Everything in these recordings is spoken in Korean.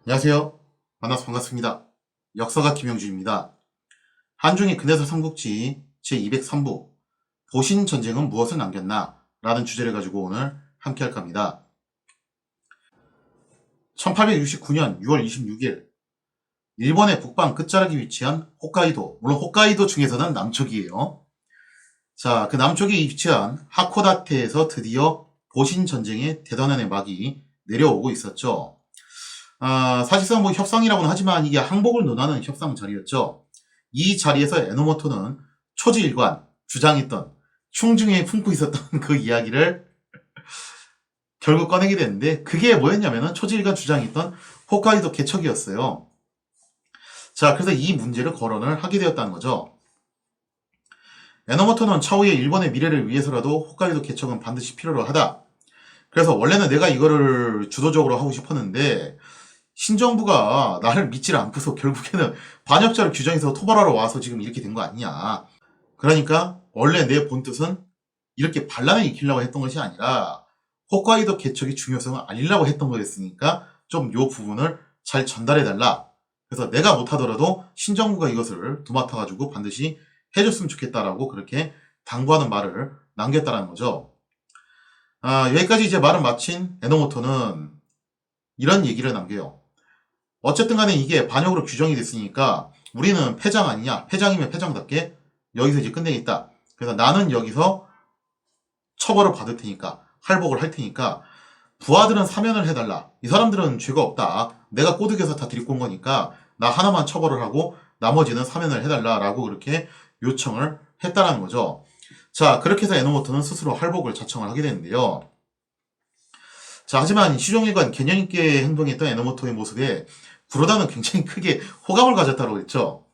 안녕하세요. 만나서 반갑습니다. 역사가 김영준입니다. 한중의 근대사 삼국지 제203부 보신 전쟁은 무엇을 남겼나? 라는 주제를 가지고 오늘 함께 할까 합니다. 1869년 6월 26일 일본의 북방 끝자락에 위치한 홋카이도, 물론 홋카이도 중에서는 남쪽이에요. 자, 그 남쪽에 위치한 하코다테에서 드디어 보신 전쟁의 대단한 막이 내려오고 있었죠. 사실상 뭐 협상이라고는 하지만 이게 항복을 논하는 협상 자리였죠. 이 자리에서 에노모토는 초지일관, 주장했던, 충중에 품고 있었던 그 이야기를 결국 꺼내게 됐는데, 그게 뭐였냐면은 초지일관 주장했던 홋카이도 개척이었어요. 자, 그래서 이 문제를 거론을 하게 되었다는 거죠. 에노모토는 차후에 일본의 미래를 위해서라도 홋카이도 개척은 반드시 필요로 하다. 그래서 원래는 내가 이거를 주도적으로 하고 싶었는데, 신정부가 나를 믿질 않고서 결국에는 반역자를 규정해서 토벌하러 와서 지금 이렇게 된 거 아니냐. 그러니까 원래 내 본뜻은 이렇게 반란을 일으키려고 했던 것이 아니라 홋카이도 개척의 중요성을 알리려고 했던 거였으니까 좀 요 부분을 잘 전달해달라. 그래서 내가 못하더라도 신정부가 이것을 도맡아가지고 반드시 해줬으면 좋겠다라고 그렇게 당부하는 말을 남겼다라는 거죠. 여기까지 이제 말을 마친 에노모토는 이런 얘기를 남겨요. 어쨌든 간에 이게 반역으로 규정이 됐으니까 우리는 패장 아니냐? 패장이면 패장답게 여기서 이제 끝내겠다. 그래서 나는 여기서 처벌을 받을 테니까, 할복을 할 테니까 부하들은 사면을 해달라. 이 사람들은 죄가 없다. 내가 꼬드겨서 다 데리고 온 거니까 나 하나만 처벌을 하고 나머지는 사면을 해달라라고 그렇게 요청을 했다라는 거죠. 자, 그렇게 해서 에노모토는 스스로 할복을 자청을 하게 되는데요. 자, 하지만 시종일관 개념 있게 행동했던 에노모토의 모습에 구로다는 굉장히 크게 호감을 가졌다고 했죠.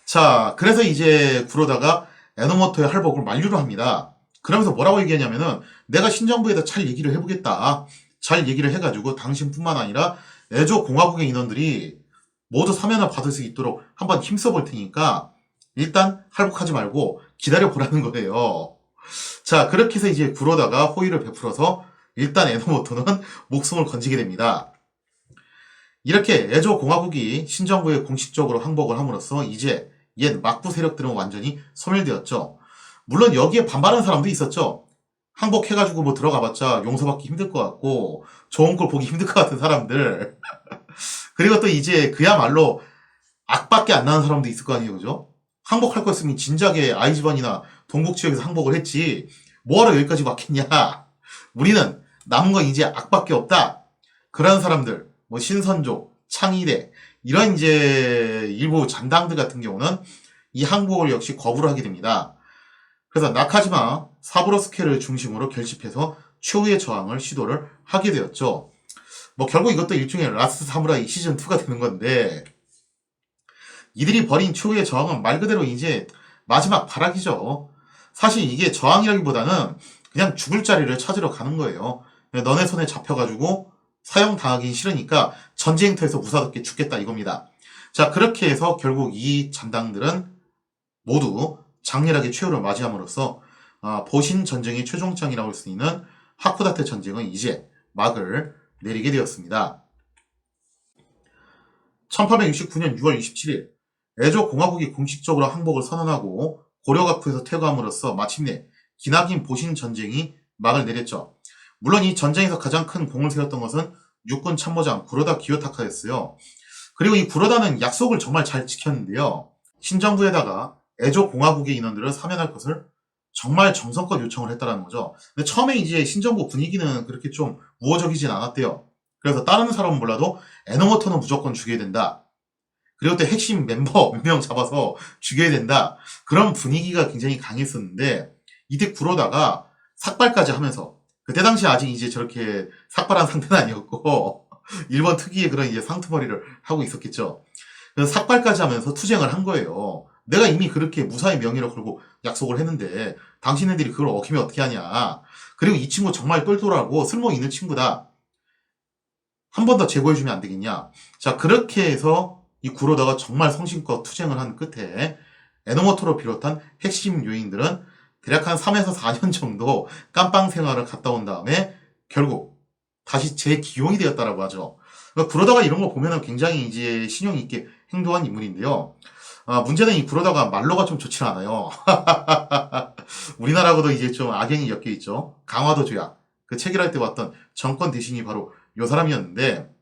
자, 그래서 이제 구로다가 에노모토의 할복을 만류를 합니다. 그러면서 뭐라고 얘기하냐면은 내가 신정부에다 잘 얘기를 해보겠다. 잘 얘기를 해가지고 당신뿐만 아니라 에조 공화국의 인원들이 모두 사면을 받을 수 있도록 한번 힘써볼 테니까 일단 할복하지 말고 기다려보라는 거예요. 자, 그렇게 해서 이제 구로다가 호의를 베풀어서 일단 에노모토는 목숨을 건지게 됩니다. 이렇게 에조 공화국이 신정부에 공식적으로 항복을 함으로써 이제 옛 막부 세력들은 완전히 소멸되었죠. 물론 여기에 반발하는 사람도 있었죠. 항복해가지고 뭐 들어가봤자 용서받기 힘들 것 같고 좋은 걸 보기 힘들 것 같은 사람들. 그리고 또 이제 그야말로 악밖에 안 나는 사람도 있을 거 아니에요, 그죠? 항복할 거였으면 진작에 아이즈반이나 동북지역에서 항복을 했지. 뭐하러 여기까지 왔겠냐? 우리는 남은 건 이제 악밖에 없다. 그런 사람들, 뭐 신선조, 창의대 이런 이제 일부 잔당들 같은 경우는 이 항복을 역시 거부를 하게 됩니다. 그래서 나카지마 사부로스케를 중심으로 결집해서 최후의 저항을 시도를 하게 되었죠. 뭐 결국 이것도 일종의 라스트 사무라이 시즌2가 되는 건데 이들이 벌인 최후의 저항은 말 그대로 이제 마지막 발악이죠. 사실 이게 저항이라기보다는 그냥 죽을 자리를 찾으러 가는 거예요. 너네 손에 잡혀가지고 사형당하기 싫으니까 전쟁터에서 무사롭게 죽겠다 이겁니다. 자, 그렇게 해서 결국 이 잔당들은 모두 장렬하게 최후를 맞이함으로써 보신 전쟁의 최종장이라고 할 수 있는 하코다테 전쟁은 이제 막을 내리게 되었습니다. 1869년 6월 27일 에조 공화국이 공식적으로 항복을 선언하고 고려가쿠에서 퇴거함으로써 마침내 기나긴 보신 전쟁이 막을 내렸죠. 물론 이 전쟁에서 가장 큰 공을 세웠던 것은 육군 참모장 구로다 기요타카였어요. 그리고 이 구로다는 약속을 정말 잘 지켰는데요. 신정부에다가 에조 공화국의 인원들을 사면할 것을 정말 정성껏 요청을 했다는 거죠. 근데 처음에 이제 신정부 분위기는 그렇게 좀 우호적이진 않았대요. 그래서 다른 사람은 몰라도 에노모토는 무조건 죽여야 된다. 그리고 또 핵심 멤버 몇 명 잡아서 죽여야 된다. 그런 분위기가 굉장히 강했었는데 이때 구로다가 삭발까지 하면서 그때 당시 아직 이제 저렇게 삭발한 상태는 아니었고 일본 특유의 그런 이제 상투머리를 하고 있었겠죠. 그래서 삭발까지 하면서 투쟁을 한 거예요. 내가 이미 그렇게 무사히 명예를 걸고 약속을 했는데 당신네들이 그걸 어기면 어떻게 하냐. 그리고 이 친구 정말 똘똘하고 쓸모 있는 친구다. 한 번 더 제거해주면 안 되겠냐. 자, 그렇게 해서 이 구로다가 정말 성심껏 투쟁을 한 끝에 에노모토를 비롯한 핵심 요인들은 대략 한 3에서 4년 정도 깜빵 생활을 갔다 온 다음에 결국 다시 재기용이 되었다라고 하죠. 그러니까 구로다가 이런 거 보면은 굉장히 이제 신용 있게 행동한 인물인데요. 문제는 이 구로다가 말로가 좀 좋지 않아요. 우리나라하고도 이제 좀 악연이 엮여 있죠. 강화도 조약. 그 체결할 때 왔던 정권 대신이 바로 요 사람이었는데,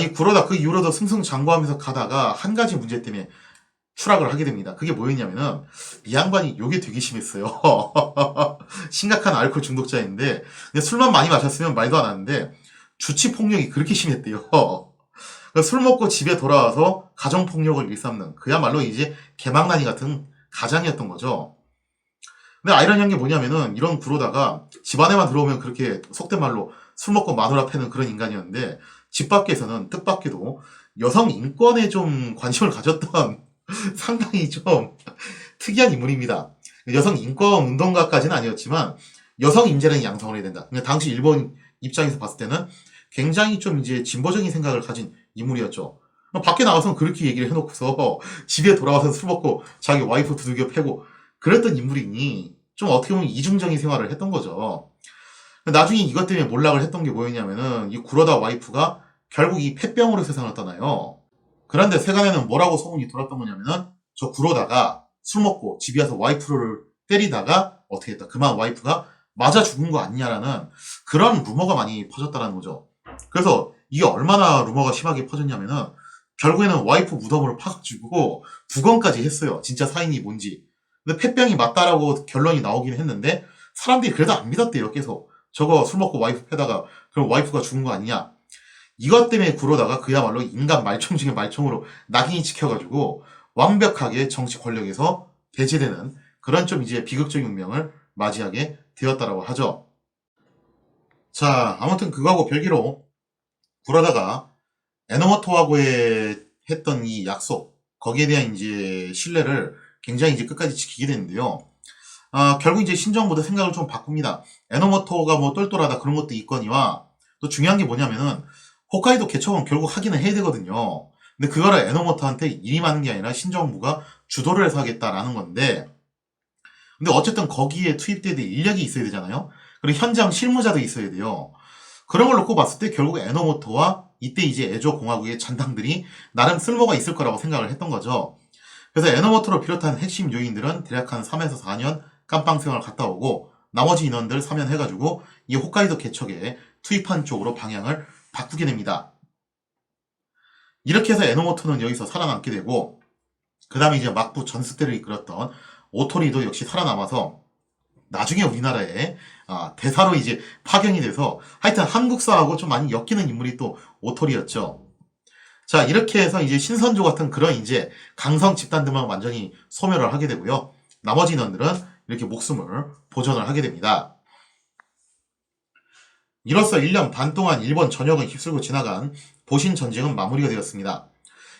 이 구로다 그 이후로도 승승장구하면서 가다가 한 가지 문제 때문에 추락을 하게 됩니다. 그게 뭐였냐면은 이 양반이 요게 되게 심했어요. 심각한 알코올 중독자인데 근데 술만 많이 마셨으면 말도 안 하는데 주치 폭력이 그렇게 심했대요. 그러니까 술 먹고 집에 돌아와서 가정 폭력을 일삼는 그야말로 이제 개망나니 같은 가장이었던 거죠. 근데 아이러니한 게 뭐냐면은 이런 구로다가 집 안에만 들어오면 그렇게 속된 말로 술 먹고 마누라 패는 그런 인간이었는데 집 밖에서는 뜻밖에도 여성 인권에 좀 관심을 가졌던 상당히 좀 특이한 인물입니다. 여성 인권 운동가까지는 아니었지만 여성 인재는 양성을 해야 된다. 근데 당시 일본 입장에서 봤을 때는 굉장히 좀 이제 진보적인 생각을 가진 인물이었죠. 밖에 나가서는 그렇게 얘기를 해놓고서 집에 돌아와서 술 먹고 자기 와이프 두들겨 패고 그랬던 인물이니 좀 어떻게 보면 이중적인 생활을 했던 거죠. 나중에 이것 때문에 몰락을 했던 게 뭐였냐면은 이 구로다 와이프가 결국 이 폐병으로 세상을 떠나요. 그런데 세간에는 뭐라고 소문이 돌았던 거냐면은 저 구로다가 술 먹고 집에 와서 와이프를 때리다가 어떻게 했다. 그만 와이프가 맞아 죽은 거 아니냐라는 그런 루머가 많이 퍼졌다는 거죠. 그래서 이게 얼마나 루머가 심하게 퍼졌냐면은 결국에는 와이프 무덤을 파가지고 부검까지 했어요. 진짜 사인이 뭔지. 근데 폐병이 맞다라고 결론이 나오긴 했는데 사람들이 그래도 안 믿었대요. 계속. 저거 술 먹고 와이프 패다가 그럼 와이프가 죽은 거 아니냐. 이것 때문에 구로다가 그야말로 인간 말총 중에 말총으로 낙인이 찍혀가지고 완벽하게 정치 권력에서 배제되는 그런 좀 이제 비극적인 운명을 맞이하게 되었다라고 하죠. 자, 아무튼 그거하고 별개로 구로다가 에노모토하고의 했던 이 약속, 거기에 대한 이제 신뢰를 굉장히 이제 끝까지 지키게 되는데요. 결국 이제 신정부도 생각을 좀 바꿉니다. 에노모토가 뭐 똘똘하다 그런 것도 있거니와 또 중요한 게 뭐냐면은 홋카이도 개척은 결국 하기는 해야 되거든요. 근데 그거를 에노모토한테 일임하는 게 아니라 신정부가 주도를 해서 하겠다라는 건데 근데 어쨌든 거기에 투입돼야 될 인력이 있어야 되잖아요. 그리고 현장 실무자도 있어야 돼요. 그런 걸 놓고 봤을 때 결국 에노모토와 이때 이제 에조 공화국의 잔당들이 나름 쓸모가 있을 거라고 생각을 했던 거죠. 그래서 에노모토를 비롯한 핵심 요인들은 대략 한 3에서 4년 깜빵 생활을 갔다 오고 나머지 인원들 사면해가지고 이 홋카이도 개척에 투입한 쪽으로 방향을 바꾸게 됩니다. 이렇게 해서 에노모토는 여기서 살아남게 되고 그 다음에 이제 막부 전습대를 이끌었던 오토리도 역시 살아남아서 나중에 우리나라에 대사로 이제 파견이 돼서 하여튼 한국사하고 좀 많이 엮이는 인물이 또 오토리였죠. 자, 이렇게 해서 이제 신선조 같은 그런 이제 강성 집단들만 완전히 소멸을 하게 되고요. 나머지 인원들은 이렇게 목숨을 보존을 하게 됩니다. 이로써 1년 반 동안 일본 전역을 휩쓸고 지나간 보신 전쟁은 마무리가 되었습니다.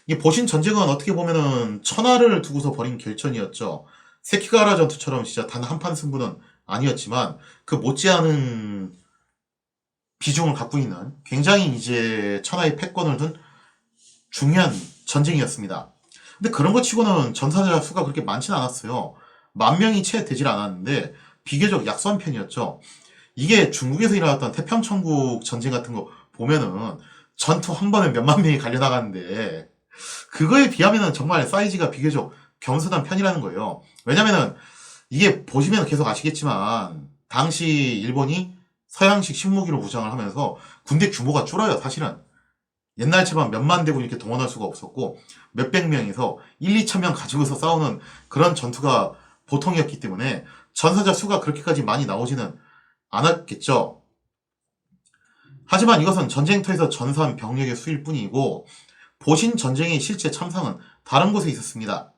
이 보신 전쟁은 어떻게 보면은 천하를 두고서 벌인 결전이었죠. 세키가라 전투처럼 진짜 단 한판 승부는 아니었지만 그 못지않은 비중을 갖고 있는 굉장히 이제 천하의 패권을 둔 중요한 전쟁이었습니다. 근데 그런 것 치고는 전사자 수가 그렇게 많지는 않았어요. 10,000명이 채 되질 않았는데 비교적 약소한 편이었죠. 이게 중국에서 일어났던 태평천국 전쟁 같은 거 보면은 전투 한 번에 몇만 명이 갈려나가는데 그거에 비하면은 정말 사이즈가 비교적 겸손한 편이라는 거예요. 왜냐면은 이게 보시면 계속 아시겠지만 당시 일본이 서양식 식무기로 무장을 하면서 군대 규모가 줄어요, 사실은. 옛날처럼 몇만 대군 이렇게 동원할 수가 없었고 몇백 명에서 1, 2천 명 가지고서 싸우는 그런 전투가 보통이었기 때문에 전사자 수가 그렇게까지 많이 나오지는 않았겠죠. 하지만 이것은 전쟁터에서 전사한 병력의 수일 뿐이고 보신 전쟁의 실제 참상은 다른 곳에 있었습니다.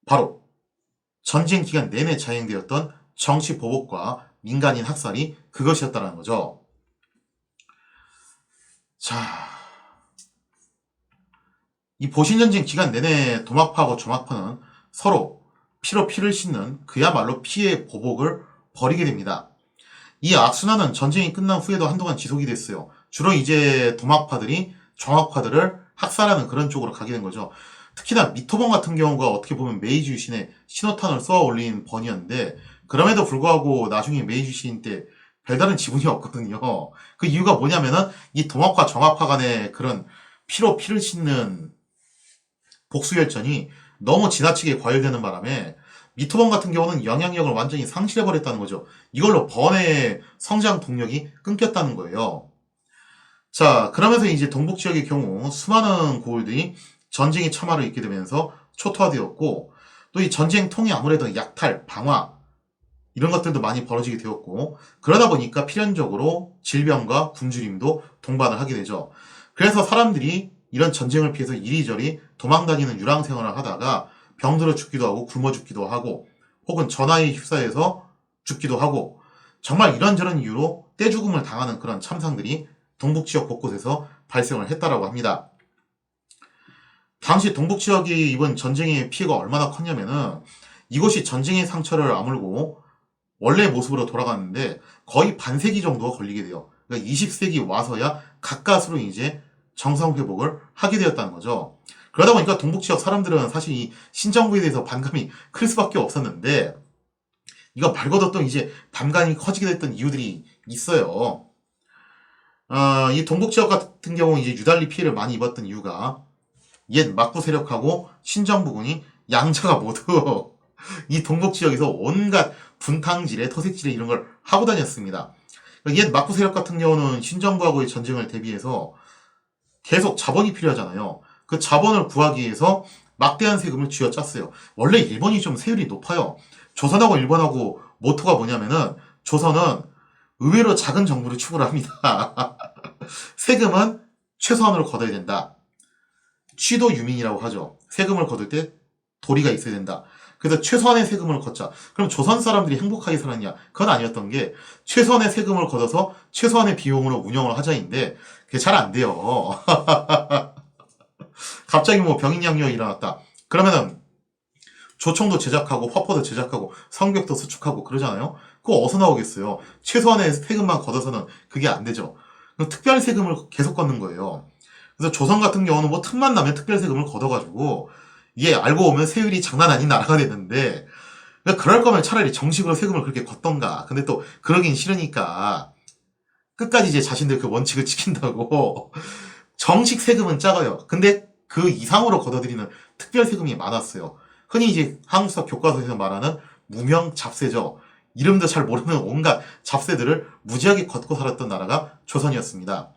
바로 전쟁 기간 내내 자행되었던 정치 보복과 민간인 학살이 그것이었다는 거죠. 자, 이 보신전쟁 기간 내내 도막파하고 조막파는 서로 피로 피를 씻는 그야말로 피의 보복을 벌이게 됩니다. 이 악순환은 전쟁이 끝난 후에도 한동안 지속이 됐어요. 주로 이제 도막파들이 조막파들을 학살하는 그런 쪽으로 가게 된 거죠. 특히나 미토본 같은 경우가 어떻게 보면 메이지 유신에 신호탄을 쏘아 올린 번이었는데 그럼에도 불구하고 나중에 메이지 유신 때 별다른 지분이 없거든요. 그 이유가 뭐냐면은 이 동학과 정학파 간의 그런 피를 싣는 복수열전이 너무 지나치게 과열되는 바람에 미토본 같은 경우는 영향력을 완전히 상실해버렸다는 거죠. 이걸로 번의 성장 동력이 끊겼다는 거예요. 자, 그러면서 이제 동북 지역의 경우 수많은 고을들이 전쟁의 참화를 입게 되면서 초토화되었고, 또 이 전쟁 통이 아무래도 약탈, 방화 이런 것들도 많이 벌어지게 되었고, 그러다 보니까 필연적으로 질병과 굶주림도 동반을 하게 되죠. 그래서 사람들이 이런 전쟁을 피해서 이리저리 도망다니는 유랑 생활을 하다가 병들어 죽기도 하고 굶어 죽기도 하고 혹은 전화에 휩싸여서 죽기도 하고, 정말 이런저런 이유로 떼죽음을 당하는 그런 참상들이 동북 지역 곳곳에서 발생을 했다라고 합니다. 당시 동북 지역이 입은 전쟁의 피해가 얼마나 컸냐면은 이곳이 전쟁의 상처를 아물고 원래 모습으로 돌아갔는데 거의 반세기 정도 걸리게 돼요. 그러니까 20세기 와서야 가까스로 이제 정상 회복을 하게 되었다는 거죠. 그러다 보니까 동북 지역 사람들은 사실 이 신정부에 대해서 반감이 클 수밖에 없었는데, 이거 말고도 또 이제 반감이 커지게 됐던 이유들이 있어요. 이 동북 지역 같은 경우 이제 유달리 피해를 많이 입었던 이유가 옛 막부 세력하고 신정부군이 양자가 모두 이 동북 지역에서 온갖 분탕질에 토색질에 이런 걸 하고 다녔습니다. 옛 막부 세력 같은 경우는 신정부하고의 전쟁을 대비해서 계속 자본이 필요하잖아요. 그 자본을 구하기 위해서 막대한 세금을 쥐어짰어요. 원래 일본이 좀 세율이 높아요. 조선하고 일본하고 모토가 뭐냐면은 조선은 의외로 작은 정부를 추구를 합니다. 세금은 최소한으로 걷어야 된다. 취도 유민이라고 하죠. 세금을 거둘 때 도리가 있어야 된다. 그래서 최소한의 세금을 걷자. 그럼 조선 사람들이 행복하게 살았냐? 그건 아니었던 게, 최소한의 세금을 걷어서 최소한의 비용으로 운영을 하자인데 그게 잘 안 돼요. 갑자기 뭐 병인양요가 일어났다. 그러면은 조총도 제작하고 화포도 제작하고 성벽도 수축하고 그러잖아요. 그거 어디서 나오겠어요? 최소한의 세금만 걷어서는 그게 안 되죠. 그럼 특별 세금을 계속 걷는 거예요. 그래서 조선 같은 경우는 뭐 틈만 나면 특별 세금을 걷어가지고 이게 알고 보면 세율이 장난 아닌 나라가 됐는데, 그럴 거면 차라리 정식으로 세금을 그렇게 걷던가. 근데 또 그러긴 싫으니까 끝까지 이제 자신들 그 원칙을 지킨다고 정식 세금은 작아요. 근데 그 이상으로 걷어들이는 특별 세금이 많았어요. 흔히 이제 한국사 교과서에서 말하는 무명 잡세죠. 이름도 잘 모르는 온갖 잡세들을 무지하게 걷고 살았던 나라가 조선이었습니다.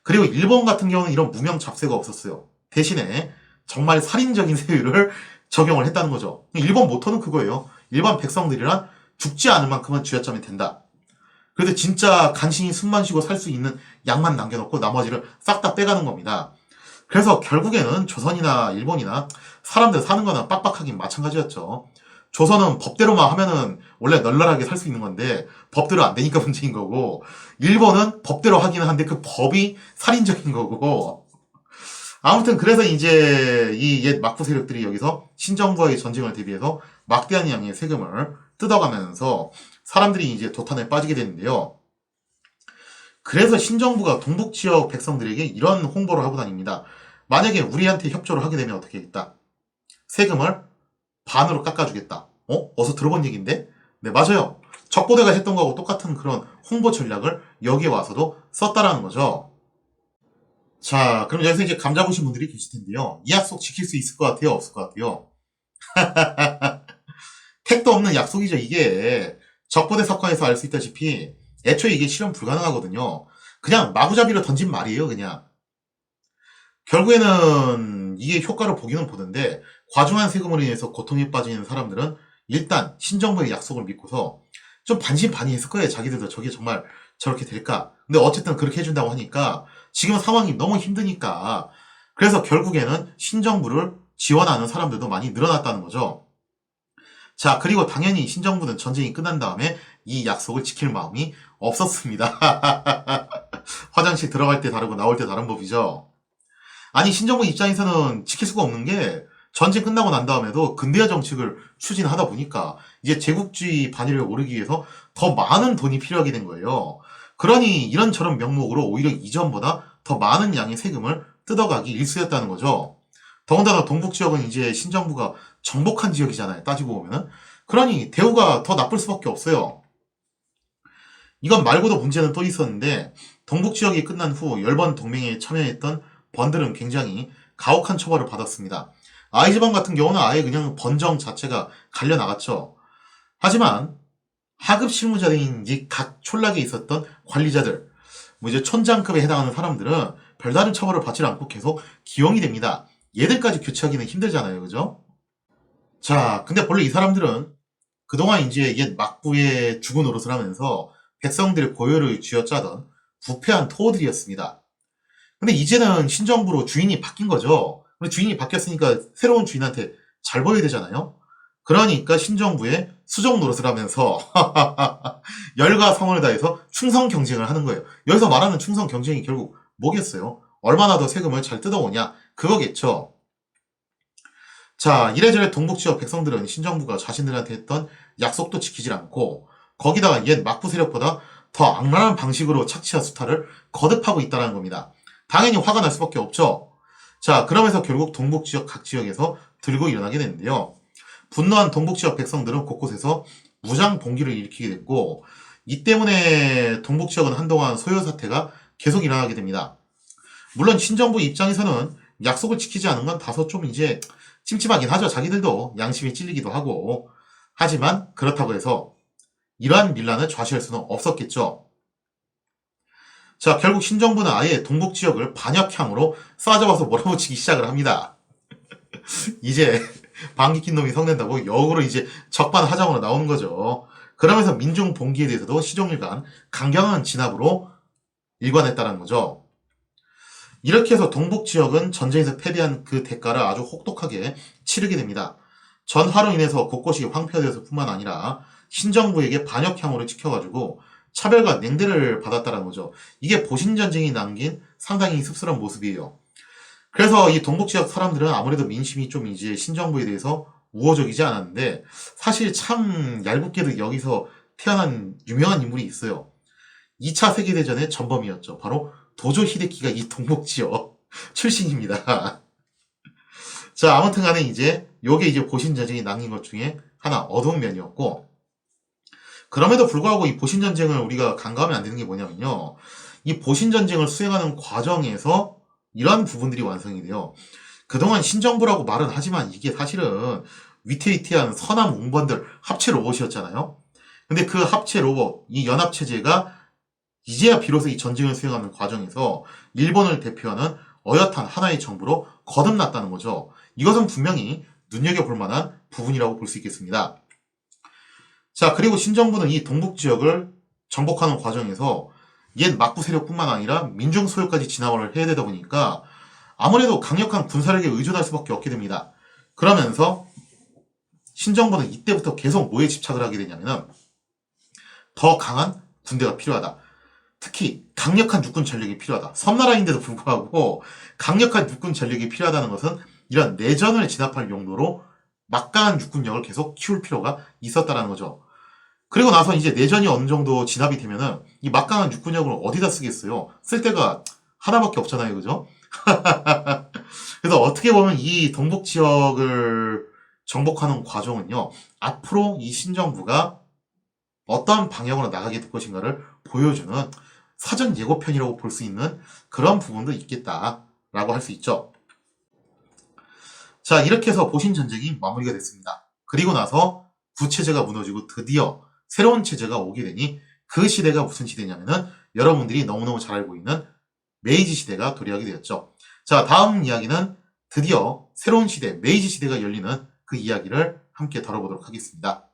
그리고 일본 같은 경우는 이런 무명 잡세가 없었어요. 대신에 정말 살인적인 세율을 적용을 했다는 거죠. 일본 모토는 그거예요. 일반 백성들이란 죽지 않을 만큼은 쥐어짜면 된다. 그래도 진짜 간신히 숨만 쉬고 살 수 있는 양만 남겨놓고 나머지를 싹 다 빼가는 겁니다. 그래서 결국에는 조선이나 일본이나 사람들 사는 거는 빡빡하긴 마찬가지였죠. 조선은 법대로만 하면은 원래 널널하게 살 수 있는 건데 법대로 안 되니까 문제인 거고, 일본은 법대로 하기는 한데 그 법이 살인적인 거고. 아무튼 그래서 이제 이 옛 막부 세력들이 여기서 신정부와의 전쟁을 대비해서 막대한 양의 세금을 뜯어가면서 사람들이 이제 도탄에 빠지게 되는데요. 그래서 신정부가 동북 지역 백성들에게 이런 홍보를 하고 다닙니다. 만약에 우리한테 협조를 하게 되면 어떻게 하겠다? 세금을 반으로 깎아주겠다. 어서 들어본 얘기인데? 네, 맞아요. 적고대가 했던 거하고 똑같은 그런 홍보 전략을 여기에 와서도 썼다라는 거죠. 자, 그럼 여기서 이제 감자 보신 분들이 계실 텐데요. 이 약속 지킬 수 있을 것 같아요? 없을 것 같아요? 택도 없는 약속이죠, 이게. 적고대 사건에서 알 수 있다시피 애초에 이게 실현 불가능하거든요. 그냥 마구잡이로 던진 말이에요, 그냥. 결국에는 이게 효과를 보기는 보는데, 과중한 세금으로 인해서 고통에 빠지는 사람들은 일단 신정부의 약속을 믿고서 좀 반신반의했을 거예요. 자기들도 저게 정말 저렇게 될까. 근데 어쨌든 그렇게 해준다고 하니까 지금 상황이 너무 힘드니까, 그래서 결국에는 신정부를 지원하는 사람들도 많이 늘어났다는 거죠. 자, 그리고 당연히 신정부는 전쟁이 끝난 다음에 이 약속을 지킬 마음이 없었습니다. 화장실 들어갈 때 다르고 나올 때 다른 법이죠. 아니, 신정부 입장에서는 지킬 수가 없는 게, 전쟁 끝나고 난 다음에도 근대화 정책을 추진하다 보니까 이제 제국주의 반열에 오르기 위해서 더 많은 돈이 필요하게 된 거예요. 그러니 이런저런 명목으로 오히려 이전보다 더 많은 양의 세금을 뜯어가기 일쑤였다는 거죠. 더군다나 동북 지역은 이제 신정부가 정복한 지역이잖아요. 따지고 보면은. 그러니 대우가 더 나쁠 수밖에 없어요. 이건 말고도 문제는 또 있었는데 동북지역이 끝난 후 열번 동맹에 참여했던 번들은 굉장히 가혹한 처벌을 받았습니다. 아이즈방 같은 경우는 아예 그냥 번정 자체가 갈려나갔죠. 하지만 하급 실무자인 각 촌락에 있었던 관리자들, 뭐 이제 촌장급에 해당하는 사람들은 별다른 처벌을 받지 않고 계속 기용이 됩니다. 얘들까지 교체하기는 힘들잖아요, 그죠? 자, 근데 본래 이 사람들은 그동안 이제 옛 막부의 주군 노릇을 하면서 백성들의 고요를 쥐어짜던 부패한 토호들이었습니다. 근데 이제는 신정부로 주인이 바뀐 거죠. 근데 주인이 바뀌었으니까 새로운 주인한테 잘 보여야 되잖아요. 그러니까 신정부의 수종 노릇을 하면서 열과 성을 다해서 충성 경쟁을 하는 거예요. 여기서 말하는 충성 경쟁이 결국 뭐겠어요? 얼마나 더 세금을 잘 뜯어오냐 그거겠죠. 자, 이래저래 동북지역 백성들은 신정부가 자신들한테 했던 약속도 지키질 않고 거기다가 옛 막부 세력보다 더 악랄한 방식으로 착취한 수탈을 거듭하고 있다는 겁니다. 당연히 화가 날 수밖에 없죠. 자, 그러면서 결국 동북지역 각 지역에서 들고 일어나게 되는데요. 분노한 동북지역 백성들은 곳곳에서 무장 봉기를 일으키게 됐고 이 때문에 동북지역은 한동안 소요 사태가 계속 일어나게 됩니다. 물론 신정부 입장에서는 약속을 지키지 않은 건 다소 좀 이제 찜찜하긴 하죠. 자기들도 양심이 찔리기도 하고. 하지만 그렇다고 해서 이러한 밀란을 좌시할 수는 없었겠죠. 자, 결국 신정부는 아예 동북지역을 반역향으로 쏴잡아서 몰아붙이기 시작을 합니다. 이제 방귀 낀 놈이 성낸다고 역으로 이제 적반하장으로 나오는 거죠. 그러면서 민중 봉기에 대해서도 시종일관 강경한 진압으로 일관했다는 거죠. 이렇게 해서 동북지역은 전쟁에서 패배한 그 대가를 아주 혹독하게 치르게 됩니다. 전화로 인해서 곳곳이 황폐화되었을 뿐만 아니라 신정부에게 반역향으로 찍혀가지고 차별과 냉대를 받았다는 거죠. 이게 보신전쟁이 남긴 상당히 씁쓸한 모습이에요. 그래서 이 동북지역 사람들은 아무래도 민심이 좀 이제 신정부에 대해서 우호적이지 않았는데 사실 참 얄궂게도 여기서 태어난 유명한 인물이 있어요. 2차 세계대전의 전범이었죠. 바로 도조 히데키가 이 동북지역 출신입니다. 자, 아무튼 간에 이제 요게 이제 보신전쟁이 남긴 것 중에 하나 어두운 면이었고 그럼에도 불구하고 이 보신전쟁을 우리가 간과하면 안 되는 게 뭐냐면요. 이 보신전쟁을 수행하는 과정에서 이러한 부분들이 완성이 돼요. 그동안 신정부라고 말은 하지만 이게 사실은 위태위태한 서남 웅번들 합체 로봇이었잖아요. 근데 그 합체 로봇, 이 연합체제가 이제야 비로소 이 전쟁을 수행하는 과정에서 일본을 대표하는 어엿한 하나의 정부로 거듭났다는 거죠. 이것은 분명히 눈여겨볼 만한 부분이라고 볼 수 있겠습니다. 자, 그리고 신정부는 이 동북지역을 정복하는 과정에서 옛 막부 세력뿐만 아니라 민중 소유까지 진압을 해야 되다 보니까 아무래도 강력한 군사력에 의존할 수밖에 없게 됩니다. 그러면서 신정부는 이때부터 계속 뭐에 집착을 하게 되냐면은 더 강한 군대가 필요하다. 특히 강력한 육군 전력이 필요하다. 섬나라인데도 불구하고 강력한 육군 전력이 필요하다는 것은 이런 내전을 진압할 용도로 막강한 육군력을 계속 키울 필요가 있었다는 거죠. 그리고 나서 이제 내전이 어느 정도 진압이 되면은 이 막강한 육군력을 어디다 쓰겠어요? 쓸 데가 하나밖에 없잖아요, 그죠? 그래서 어떻게 보면 이 동북 지역을 정복하는 과정은요, 앞으로 이 신정부가 어떠한 방향으로 나가게 될 것인가를 보여주는 사전 예고편이라고 볼 수 있는 그런 부분도 있겠다라고 할 수 있죠. 자, 이렇게 해서 보신 전쟁이 마무리가 됐습니다. 그리고 나서 구체제가 무너지고 드디어 새로운 체제가 오게 되니 그 시대가 무슨 시대냐면은 여러분들이 너무너무 잘 알고 있는 메이지 시대가 도래하게 되었죠. 자, 다음 이야기는 드디어 새로운 시대, 메이지 시대가 열리는 그 이야기를 함께 다뤄보도록 하겠습니다.